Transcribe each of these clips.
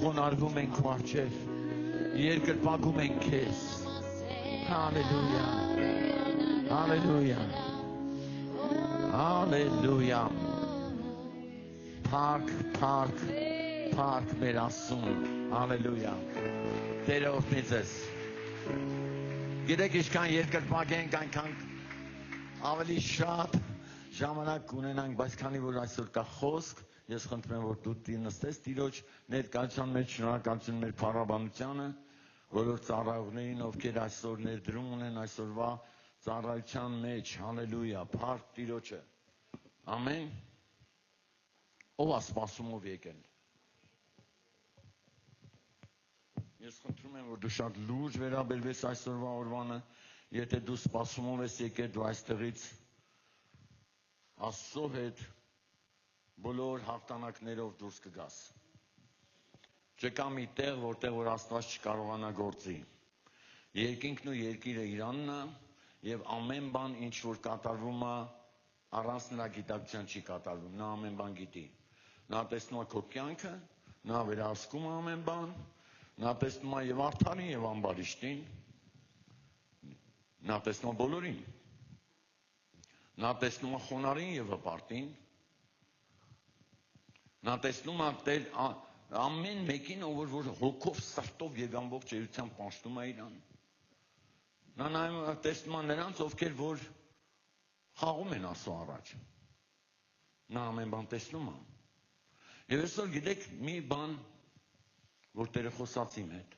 խոնարհվում ենք քո առջև, երկրպագում ենք քեզ։ Հալելույա, հալելույա, հալելույա։ Փառք, փառք, փառք մեր Աստծուն, հալելույա։ Տերը օգնի ձեզ։ Գիտեք ինչքան երկրպագենք, այնքան ավելի շատ ժամանակ կունենանք, բայց քանի որ այսօր կա խոսք, ես խնդրում եմ, որ դու նստես Տիրոջ ներկայության մեջ, շնորհակալություն մեր փառաբանությանը, բոլոր ծառայողներին, ովքեր այսօր ներդրում ունեն այսօրվա ծառայության մեջ, հալելույա, փառք Տիրոջը։ Ամեն։ Ով է սպասումով եկել։ Ես խնդրում եմ, որ դու շատ լուրջ վերաբերվես այսօրվա օրվանը, եթե դու սպասումով ես եկել, դու այստեղից Աստծո հետ բոլոր հաղթանակներով դուրս կգաս։ Չկա մի տեղ, որտեղ որ Աստված չկարողանա գործի։ Երկինքն ու երկիրը Իրանն է, եւ ամեն բան, ինչ որ կատարվում է, առանց նրա գիտակցության չի կատարվում։ Նա ամեն բան գիտի։ Նա տեսնում է քո կյանքը, նա վերահսկում է ամեն բան, նա տեսնում է եւ արդարին եւ ամբարիշտին, նա տեսնում է բոլորին, նա տեսնում է խոնարհին եւ հպարտին, նա տեսնում է ամեն մեկին, ով որ հոգով, սրտով եւ ամբողջ էությամբ պաշտում է իրան, նա նայում տեսնում է նրանց, ովքեր որ խաղում են Աստծո առաջ, նա ամեն բան տեսնում է։ Եվ այսօր գիտեք մի բան, որ Տերը խոսաց իմ հետ։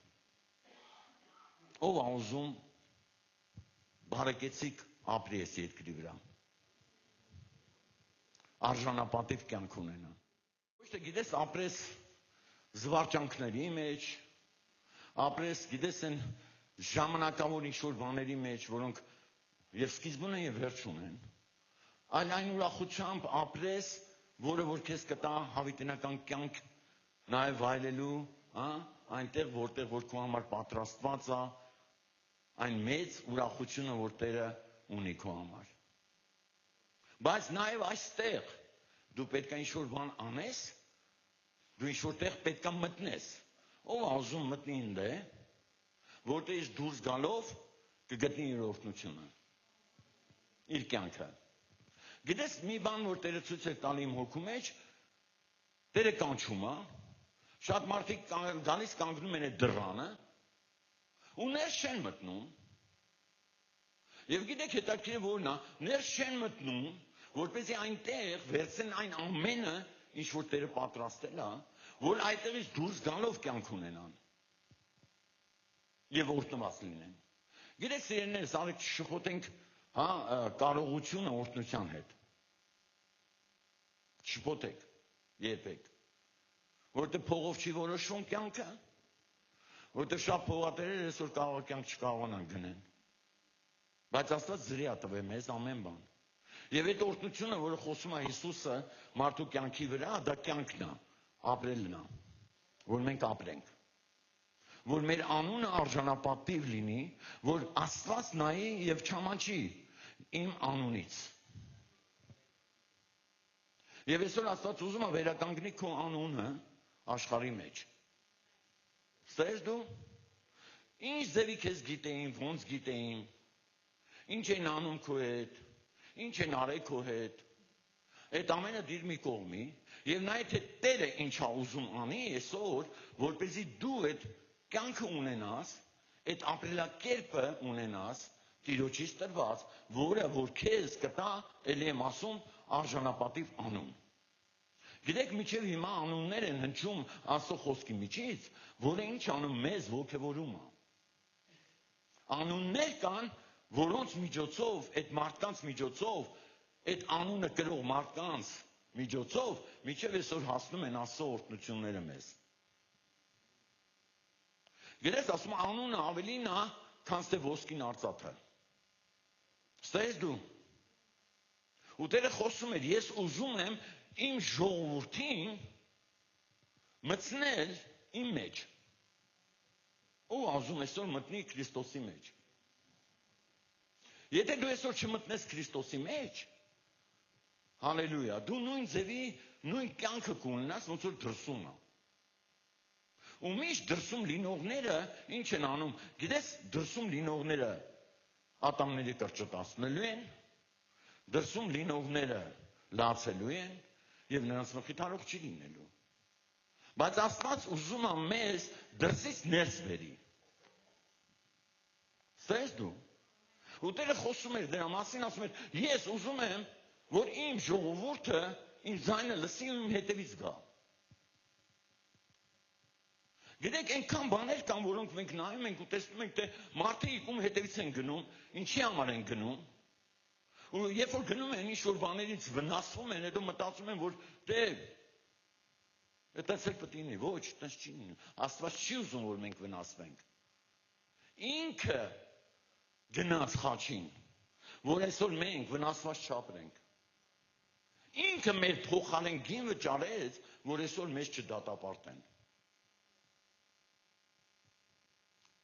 Ով է ուզում բարեկեցիկ ապրի այս երկրի վրա։ Արժանապատիվ կյանք ունենա։ Ոչ թե գիտես ապրես զվարճանքների մեջ, ապրես գիտես են ժամանակավոր ինչ-որ բաների մեջ, որոնք եւ սկիզբ ունեն եւ վերջ ունեն, այլ այն ուրախությամբ ապրես, որը որ քեզ կտա հավիտենական կյանք նաեւ վայելելու, այնտեղ որտեղ որ քո համար պատրաստված է այն մեծ ուրախությունը, որ Տերը ունի քո համար։ Բայց նաեւ այստեղ դու պետք է ինչ-որ բան անես, դու ինչ-որ տեղ պետք է մտնես։ Ով է ուզում մտնի ինձ, որտեղից դուրս գալով կգտնի իր օրհնությունը, իր կյանքը։ Գիտես մի բան, որ Տերը ցույց է տալի իմ հոգու մեջ, Տերը կանչում է, շատ մարդիկ գալիս կանգնում են այդ դռանը, ու ներս չեն մտնում։ Եվ գիտեք հետաքրքիր որն է, ներս չեն մտնում, որպեսզի այնտեղ վերցնեն այն ամենը, ինչ որ Տերը պատրաստել է, որ այդտեղից դուրս գալով կյանք ունենան։ Եվ օրհնված լինեն։ Գիտեք սիրելիներս, արեք շփոթենք, կարողությունը օրհնության հետ։ Շփոթեք, երբեք։ Որտեղ փողով չի որոշվում կյանքը, որտեղ շատ փողատերեր այսօր կարող կյանք չկարողանան գնեն։ Բայց Աստված զրի է տվել մեզ ամեն բան։ Եվ այդ օրհնությունը, որը խոսում է Հիսուսը մարդու կյանքի վրա, դա կյանքն է, ապրելն է, որ մենք ապրենք։ Որ մեր անունը արժանապատիվ լինի, որ Աստված նայի եւ չամանչի իմ անունից։ Եվ այսօր Աստված ուզում է վերականգնի քո անունը աշխարհի մեջ։ Ստես դու ինչ ձևի քեզ գիտեին, ոնց գիտեին, ինչ են անում քո հետ, ինչ են արել քո հետ, այդ ամենը դիր մի կողմի, եւ նայ թե Տերը ինչ է ուզում անի այսօր, որպեսզի դու այդ կյանքը ունենաս, այդ ապրելակերպը ունենաս, Տիրոջից տրված, որը որ քեզ կտա, ելի եմ ասում, արժանապատիվ անուն։ Գիտեք, միջև հիմա անուններ են հնչում Աստծո խոսքի միջից, որը ինչ անում մեզ ոգևորում է։ Անուններ կան, որոնց միջոցով, այդ մարդկանց միջոցով, այդ անունը կրող մարդկանց միջոցով, միջև այսօր հասնում են Աստծո օրհնությունները մեզ։ Գիտես, ասում անունը ավելին է, քան թե ոսկին արծաթը։ Ստես դու։ Ու Տերը խոսում էր, ես ուզում եմ իմ ժողովրդին մտցնել իմ մեջ։ Ով ուզում այսօր մտնի Քրիստոսի մեջ։ Եթե դու այսօր չմտնես Քրիստոսի մեջ, հալելույա, դու նույն ձևի, նույն կյանքը կունենաս, ոնց որ դրսում է։ Ու միշտ դրսում լինողները ինչ են անում։ Գիտես, դրսում լինողները ատամների կրճտացնելու են, դրսում լինողները լացելու են եւ նրանց մխիթարող չի լինելու։ Բայց Աստված ուզում է մեզ դրսից ներս բերի։ Ստես դու։ Ու Տերը խոսում էր դրա մասին, ասում էր, ես ուզում եմ, որ իմ ժողովուրդը իմ ձայնը լսի ու իմ հետևից գա։ Գիտեք, այնքան բաներ կան, որոնք մենք նայում ենք ու տեսնում ենք, թե մարդիկ ում հետևից են գնում, ինչի համար են գնում։ Ու երբ որ գնում են, ինչ-որ բաներից վնասվում են, հետո մտածում են, որ դե այդպես էլ պետք է լինի, ոչ, այդպես չի լինում։ Աստված չի ուզում, որ մենք վնասվենք։ Ինքը գնաց խաչին, որ այսօր մենք վնասված չապրենք։ Ինքը մեր փոխարեն գին վճարեց, որ այսօր մեզ չդատապարտեն։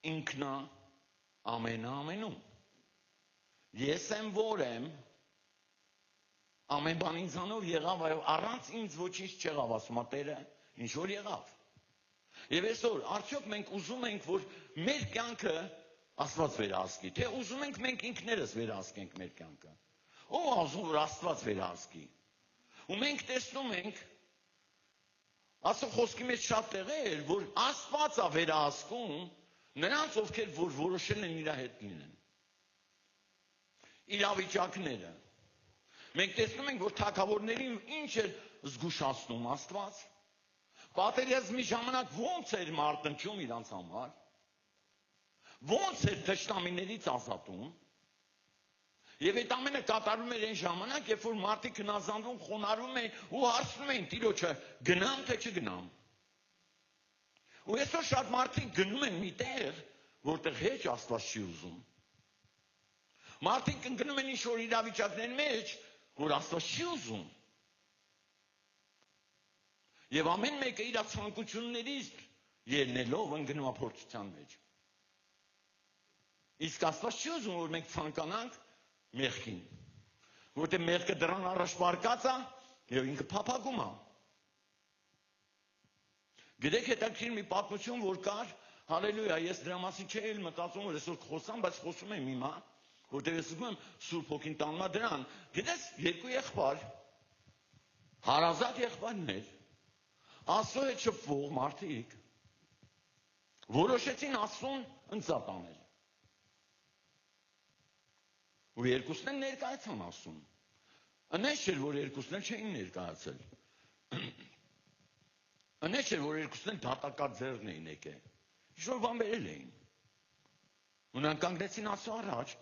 Ինքնա ամենաամենում։ Ես եմ որ եմ, ամեն բան ինձանով եղավ, առանց ինձ ոչինչ չեղավ, ասում է Տերը, ինչ որ եղավ։ Եվ այսօր, արդյոք մենք ուզում ենք, որ մեր կյանքը Աստված վերահսկի, թե ուզում ենք մենք ինքներս վերահսկենք մեր կյանքը։ Ո՞վ ուզում որ Աստված վերահսկի։ Ու մենք տեսնում ենք, Աստծո խոսքի մեջ շատ տեղեր, որ Աստված է վերահսկում նրանց, ովքեր որ որոշել են իր հետ լինեն։ Իրավիճակները։ Մենք տեսնում ենք, որ թագավորներին ինչ էր զգուշացնում Աստված։ Պատերազմի ժամանակ ո՞նց էր մարտնչում իրանց համար։ Ո՞նց էր թշնամիներից ազատում։ Եվ այդ ամենը կատարում էր այն ժամանակ, երբ որ մարդիկ հնազանդվում, խոնարհվում էին ու հարցնում էին Տիրոջը, գնամ թե չգնամ։ Ու այսօր շատ մարդիկ գնում են մի տեղ, որտեղ հեչ Աստված չի ուզում։ Մարդիկ ընկնում են ինչ-որ իրավիճակների մեջ, որ Աստված չի ուզում։ Եվ ամեն մեկը իր ցանկություններից ելնելով ընկնում է փորձության մեջ։ Իսկ Աստված չի ուզում, որ մենք ցանկանանք մեղքին, որտեղ մեղքը դրան առաջ վարկած է եւ ինքը փափագում է։ Գիտեք, հետաքրքիր մի պատմություն, որ կար, հալելույա, ես դրա մասին չէի մտածում, որ այսօր խոսամ, բայց խոսում եմ հիմա, որտեղ ես զգում եմ Սուրբ Հոգին տանում է դրան։ Գիտես, երկու եղբայր, հարազատ եղբայրներ, Աստծո հետ շփվող մարդիկ, որոշեցին Աստծուն ընծատ անել։ Ու երկուսն էլ ներկայացան Աստծուն։ Անես չէր, որ երկուսն էլ չէին ներկայացել։ Անես չէր, որ երկուսն էլ դատակած ձեռն էին եկել։ Ինչ-որ բան բերել էին։ Ու նրանք կանգնեցին Աստծո առաջ։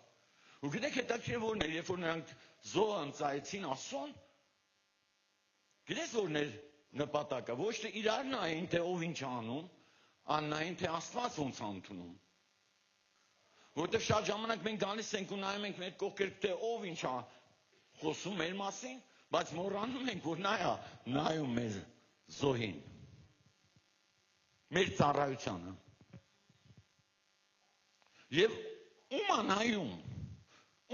Ու գիտեք հետաքրքիր որն էր, երբ որ նրանք զոհը ընծայեցին Աստծուն, գիտես որն էր նպատակը, ոչ թե իրար նային, թե ով ինչ անում, այլ նային, թե Աստված ոնց ընդունում։ Որտեղ շատ ժամանակ մենք գալիս ենք ու նայում ենք մեր կողքեր, թե ով ինչ է խոսում մեր մասին, բայց մոռանում ենք, որ նայում մեր զոհին, մեր ծառայությանը։ Եվ ում է նայում,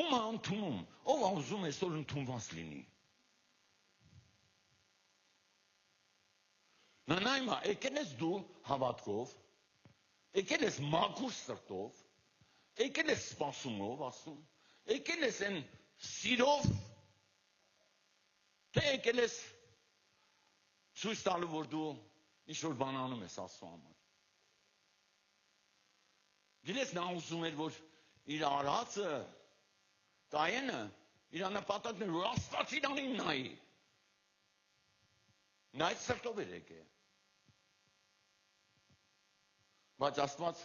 ում է ընդունում, ով է ուզում այսօր ընդունված լինի։ Նա նայում է, եկել ես դու հավատքով, եկել ես մաքուր սրտով, եկել ես սպասումով ասում, եկել ես այն սիրով, թե եկել ես ցույց տալու, որ դու ինչ-որ բան անում ես Աստծո համար։ Գիտես, նա ուզում էր, որ իր արածը, Կայենը, իր նպատակն էր, որ Աստված իրանին նայի։ Նա այդ սրտով էր եկել։ Բայց Աստված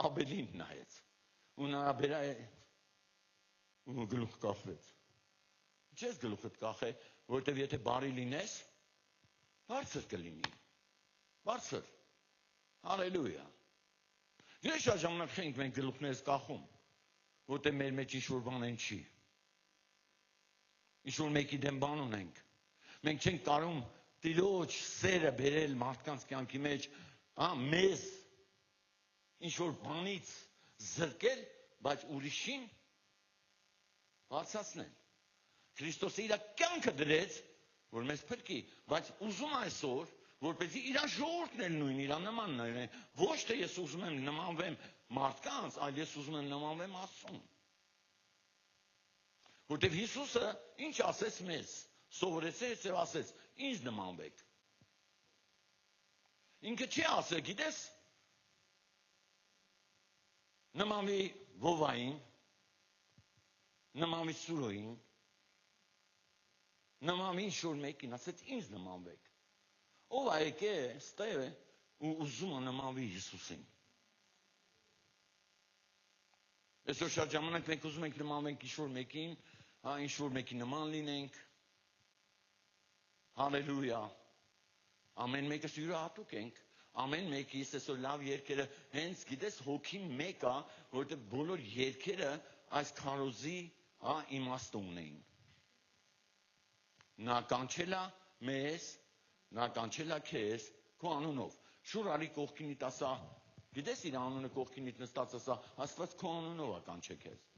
Աբելին նայեց, ու նա բերա ու գլուխ կախվեց։ Չես գլուխդ կախե, որտեվ եթե բարի լինես, բարձր կլինի։ Բարձր։ Հալելույա։ Ես շատ ժամանակ ենք մենք գլուխներս կախում, որտեղ մեր մեջ ինչ-որ բան են չի։ Ինչ-որ մեկի դեմ բան ունենք։ Մենք չենք կարող Տիրոջ սերը բերել մարդկանց կյանքի մեջ, մեզ ինչ-որ բանից զրկել, բայց ուրիշին բարձրացնել։ Քրիստոսը իր կյանքը դրեց, որ մեզ փրկի, բայց ուզում այսօր, որպեսզի իր ժողովուրդն էլ նույն իր նմանն է, ոչ թե ես ուզում եմ նմանվեմ մարդկանց, այլ ես ուզում եմ նմանվեմ Աստծուն։ Որտեւ Հիսուսը ինչ ասեց մեզ, սովորեցրեց եւ ասեց, ինձ նմանվեք։ Ինքը չի ասել, գիտես, նմանվի Վովային, նմանվի Սուրոյին, նմանվի ինչ-որ մեկին, ասեց ինձ նմանվեք։ Ով է եկել ստեղ ու ուզում է նմանվի Հիսուսին։ Այսօր շատ ժամանակ մենք ուզում ենք նմանվենք ինչ-որ մեկին, ինչ-որ մեկի նման լինենք։ Հալելույա։ Ամեն մեկս յուրահատուկ ենք։ Ամեն մեկիս այսօր լավ երկերը հենց գիտես հոգին մեկ է, որովհետև բոլոր երկերը այս քարոզի իմաստ ունեին։ Նա կանչել է մեզ, նա կանչել է քեզ քո անունով։ Շուր արի կողքինիդ ասա, գիտես իր անունը կողքինիդ նստած ասա, Աստված քո անունով է կանչել քեզ։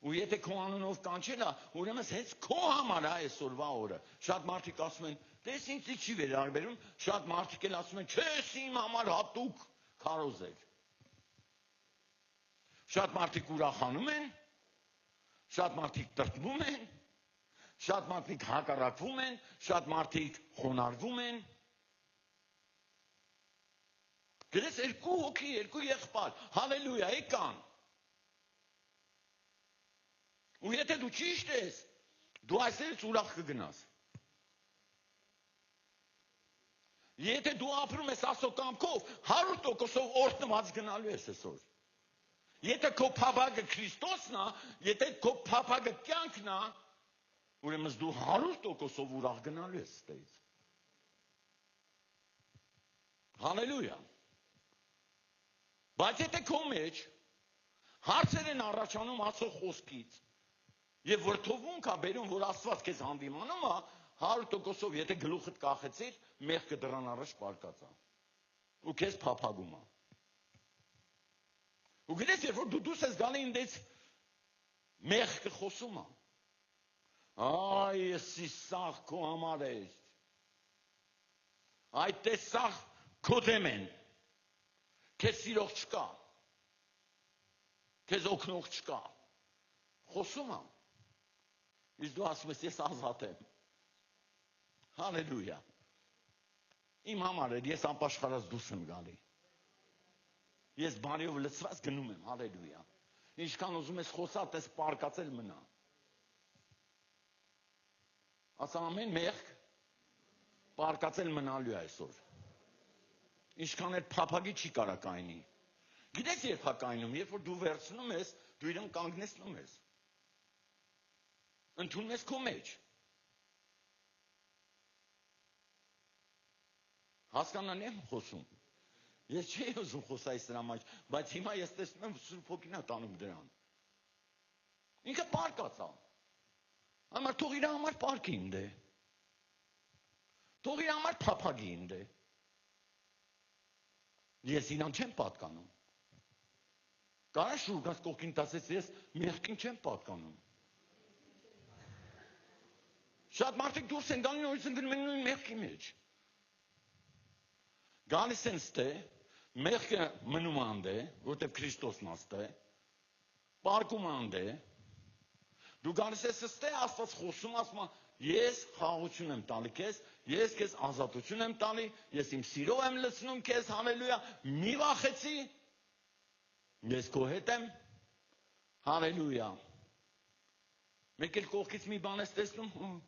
Ու եթե քո անունով կանչել է, ուրեմն հենց քո համար է այսօրվա օրը։ Շատ մարդիկ ասում են, դες ինձ չի վերաբերում, շատ մարդիկ էլ ասում են, քեզ իմ համար հատուկ քարոզ էր։ Շատ մարդիկ ուրախանում են, շատ մարդիկ տրտմում են, շատ մարդիկ հակառակվում են, շատ մարդիկ խոնարհվում են։ Գիտես երկու հոգի, երկու եղբայր, հալելույա, եկան։ Ու եթե դու ճիշտ ես, դու այսպես ուրախ կգնաս։ Եթե դու ապրում ես Աստծո կամքով, 100%-ով օրհնված գնալու ես այսօր։ Եթե քո փափագը Քրիստոսն է, եթե քո փափագը կյանքն է, ուրեմն դու 100%-ով ուրախ գնալու ես այդտեղից։ Հալելույա։ Բայց եթե քո մեջ հարցեր են առաջանում Աստծո խոսքից, եւ վրթովունք է բերում, որ Աստված քեզ հանդիմանում է, 100%-ով եթե գլուխդ կախեցիր, մեղքը դրան առաջ պարկած է։ Ու քեզ փափագում է։ Ու գիտես, երբ որ դու դուրս ես գալի ինձ մեղքը խոսում է։ Այ էսի սաղ քո համար է։ Այդ տեսախ քո դեմ են։ Քեզ սիրող չկա։ Քեզ օգնող չկա։ Խոսում է։ Իսկ դու ասում ես, ես ազատ եմ։ Հալելույա։ Իմ համար էր, ես անպաշխարած դուրս եմ գալի։ Ես բարիով լցված գնում եմ, հալելույա։ Ինչքան ուզում ես խոսալ, տես պարկածել մնա։ Ասա ամեն մեղք պարկածել մնալու է այսօր։ Ինչքան էլ փափագի չի կարա կայնի։ Գիտես երբ է կայնում, երբ որ դու վերցնում ես, դու իրեն կանգնեցնում ես։ Ընդունում ես քո մեջ։ Հասկանան եմ խոսում։ Ես չի ուզում խոսայս դրա մեջ, բայց հիմա ես տեսնում եմ Սուրբ Հոգին է տանում դրան։ Ինքը պարկած է։ Համար թող իր համար պարկի ինձ է։ Թող իր համար փափագի ինձ է։ Ես իրան չեմ պատկանում։ Կարա շուր գաս կողքին տասես ես մեղքին չեմ պատկանում։ Շատ մարդիկ դուրս են գալին նորից ընկնում են նույն մեղքի մեջ։ Գալիս են ստե, մեղքը մնում անդե, որտեղ Քրիստոսն աստե, պարկում անդե, դու գալիս ես ստե, Աստված խոսում, ասում ես խաղաղություն եմ տալի քեզ, ես քեզ ազատություն եմ տալի, ես իմ սիրով եմ լցնում քեզ, հալելույա, մի վախեցի, ես քո հետ եմ, հալելույա։ Մեկ էլ կողքից մի բան ես տեսնում,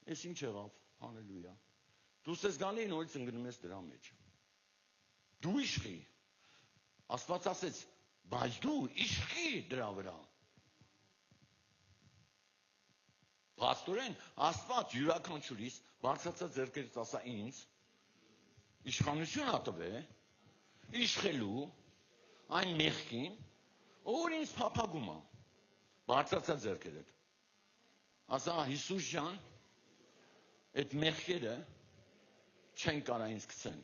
ես ինչ եղավ, հալելույա։ Դու ես գալի նորից ընկնում ես դրա մեջ։ Դու իշխի։ Աստված ասեց, բայց դու իշխի դրա վրա։ Պաստորեն, Աստված յուրաքանչյուրիս բարձրացած ձեռքերից ասա ինձ, իշխանություն ատվե, իշխելու այն մեղքին, որ ինձ փափագում է, բարձրացած ձեռքերդ։ Ասա Հիսուս ջան, այդ մեղքերը չեն կարա ինձ գցեն։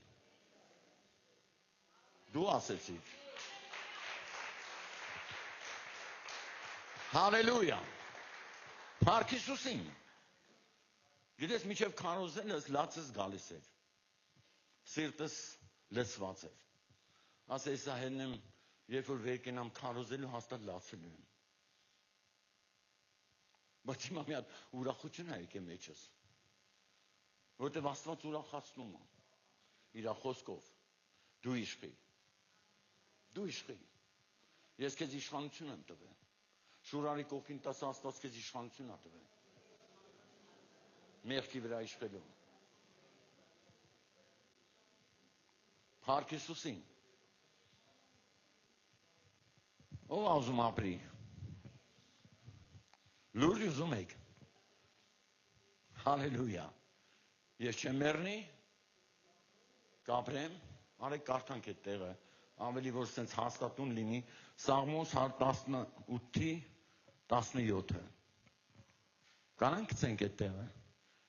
Դու ասեցիր։ Հալելույա։ Փառք Հիսուսին։ Գիտես, միջև քարոզելս լացս գալիս էր։ Սիրտս լցված էր։ Ասես սա հենեմ, երբ որ վեր կենամ քարոզելու հաստատ լացելու եմ։ Բայց հիմա մի հատ ուրախություն է եկել մեջս։ Որտեվ Աստված ուրախացնում է իր խոսքով։ Դու իշխի։ Դու իշխի։ Ես քեզ իշխանություն եմ տվել։ Շուրարի կողքին տաս Աստված քեզ իշխանություն է տվել։ Մեղքի վրա իշխելու։ Փառք Հիսուսին։ Ով ուզում ապրի։ Լուրջ ուզում եք։ Հալելույա։ Ես չեմ մեռնի, կապրեմ, արեք կարդանք այդ տեղը, ավելի որ սենց հաստատուն լինի, Սաղմոս 18:17-ը։ Կանանք գցենք այդ տեղը։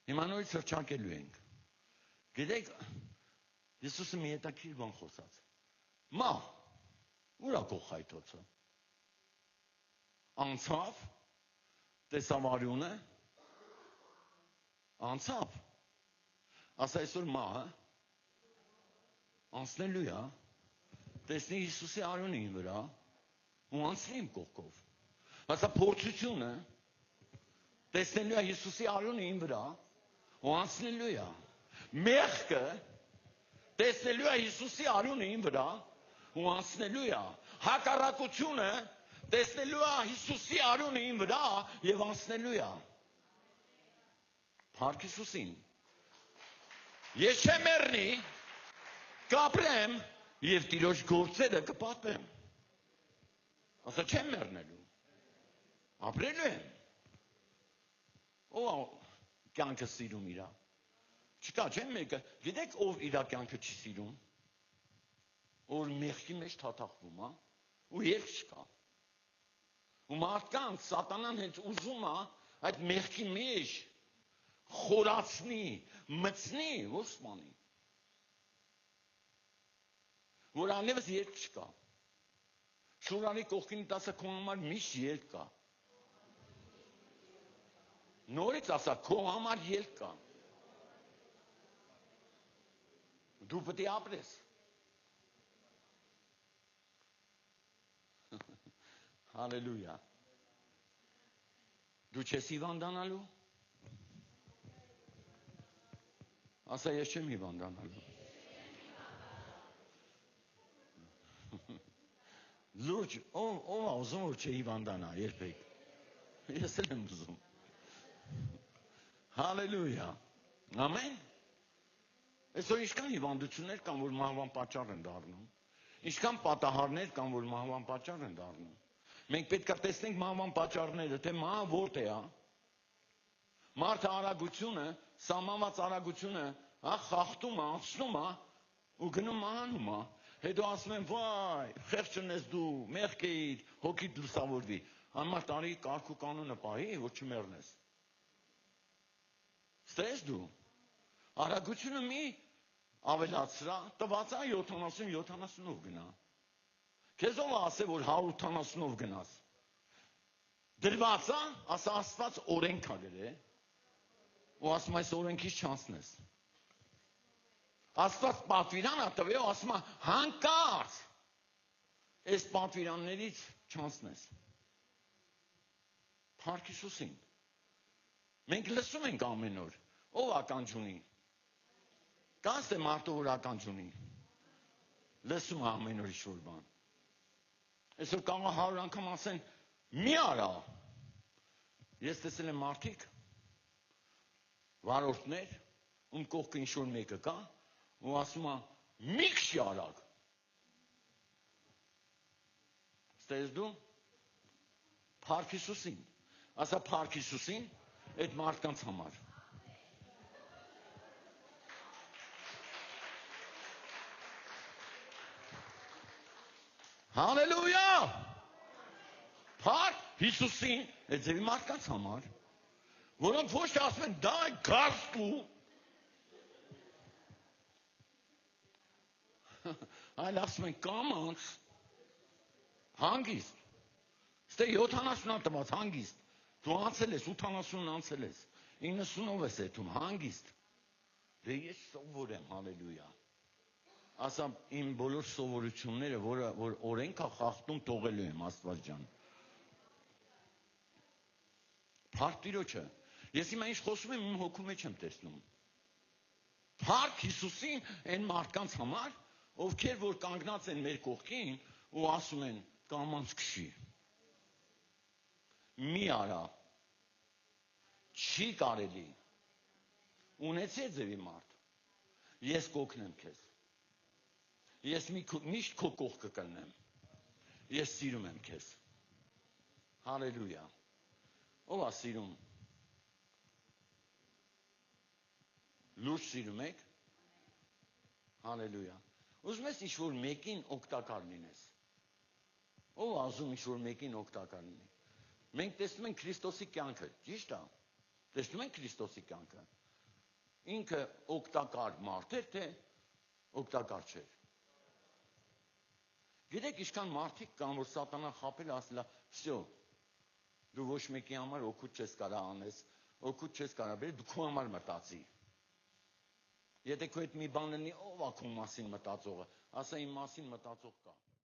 Հիմա նորից հրճակելու ենք։ Գիտեք, Հիսուսը մի հետաքրքիր բան խոսած։ Մա, ուր է քո խայթոցը։ Անցավ, տեսավ արյունը, անցավ։ Ասա այսօր մահը անցնելու է, տեսնի Հիսուսի արյունը իմ վրա ու անցնի իմ կողքով։ Ասա փորձությունը տեսնելու է Հիսուսի արյունը իմ վրա ու անցնելու է։ Մեղքը տեսնելու է Հիսուսի արյունը իմ վրա ու անցնելու է։ Հակառակությունը տեսնելու է Հիսուսի արյունը իմ վրա եւ անցնելու է։ Փառք Հիսուսին։ Ես չեմ մեռնի, կապրեմ եւ Տիրոջ գործերը կպատմեմ։ Ասա չեմ մեռնելու։ Ապրելու եմ։ Ո՞վ կյանքը սիրում իրա։ Չկա, չեմ մեկը, գիտեք ով իրա կյանքը չի սիրում։ Որ մեղքի մեջ թաթախվում է, ու երբ չկա։ Ու մարդկանց սատանան հենց ուզում է այդ մեղքի մեջ խորացնի, մտցնի, որ սպանի։ Որ անևս երկ չկա։ Շուրանի կողքին տասը քո համար միշտ երկ կա։ Նորից ասա, քո համար երկ կա։ Դու պետք է ապրես։ Հալելույա։ Դու չես հիվանդանալու։ Ասա ես չեմ հիվանդանալու։ Լուրջ, ով ուզում որ չհիվանդանա երբեք։ Ես էլ եմ ուզում։ Հալելույա։ Ամեն։ Այսօր ինչքան հիվանդություններ կան, որ մահվան պատճառ են դառնում։ Ինչքան պատահարներ կան, որ մահվան պատճառ են դառնում։ Մենք պետք է տեսնենք մահվան պատճառները, թե մահը որտե է։ Մարդը արագությունը, սահմանված արագությունը, խախտում է, անցնում է ու գնում մահանում է։ Հետո ասում են, վայ, խեղճ ես դու, մեղք էիր, հոգիդ լուսավորվի։ Համար տարի կարգ ու կանոնը պահի, որ չմեռնես։ Ստես դու։ Արագությունը մի ավելացրա, տված է 70-70-ով գնա։ Քեզ ով ասե, որ 180-ով գնաս։ Դրված է, ասա Աստված օրենք ա գրել, ու ասում այս օրենքից չանցնես։ Աստված պատվիրան ա տվել, ու ասում է հանկարծ այս պատվիրաններից չանցնես։ Փառք Հիսուսին։ Մենք լսում ենք ամեն օր, ով ականջունի։ Կանց է մարդը որ ականջունի։ Լսում է ամեն օր ինչ-որ բան։ Այսօր կարող 100 անգամ ասեն, մի արա։ Ես տեսել եմ մարդիկ, վարորդներ, ում կողքը ինչ-որ մեկը կա, ու ասում է, մի քշի արագ։ Ստես դու։ Փառք Հիսուսին։ Ասա փառք Հիսուսին, այդ մարդկանց համար։ Հալելույա։ Փառք Հիսուսին, այդ ձևի մարդկանց համար, որոնք ոչ թե ասում են, դա է գարստու, այլ ասում են կամանց, հանգիստ, ստե 70 տված հանգիստ, դու անցել ես, 80-ն անցել ես, 90-ով ես եթում, հանգիստ։ Դե ես սովոր եմ, հալելույա։ Ասա իմ բոլոր սովորությունները, որ օրենք է խախտում, թողելու եմ, Աստված ջան։ Փառք Տիրոջը։ Ես հիմա ինչ խոսում եմ, իմ հոգու մեջ եմ տեսնում։ Փառք Հիսուսին այն մարդկանց համար, ովքեր որ կանգնած են մեր կողքին ու ասում են կամանց քշի։ Մի արա։ Չի կարելի։ Ունեցի ձևի մարդ։ Ես կօգնեմ քեզ։ Ես միշտ քո կողքը կլնեմ։ Ես սիրում եմ քեզ։ Հալելույա։ Ով է սիրում։ Լուրջ սիրում եք։ Հալելույա։ Ուզում ես ինչ-որ մեկին օգտակար լինես։ Ով է ուզում ինչ-որ մեկին օգտակար լինի։ Մենք տեսնում ենք Քրիստոսի կյանքը, ճիշտ է։ Տեսնում ենք Քրիստոսի կյանքը։ Ինքը օգտակար մարդ էր, թե օգտակար չէր։ Գիտեք, ինչքան մարդիկ կան, որ սատանան խաբել ասելա, «Վсё, դու ոչ մեկի համար օգուտ չես կարա անես, օգուտ չես կարա բերես, դու քո համար մտածի»։ Եթե քո հետ մի բան լինի, ով է քո մասին մտածողը, ասա իմ մասին մտածող կա։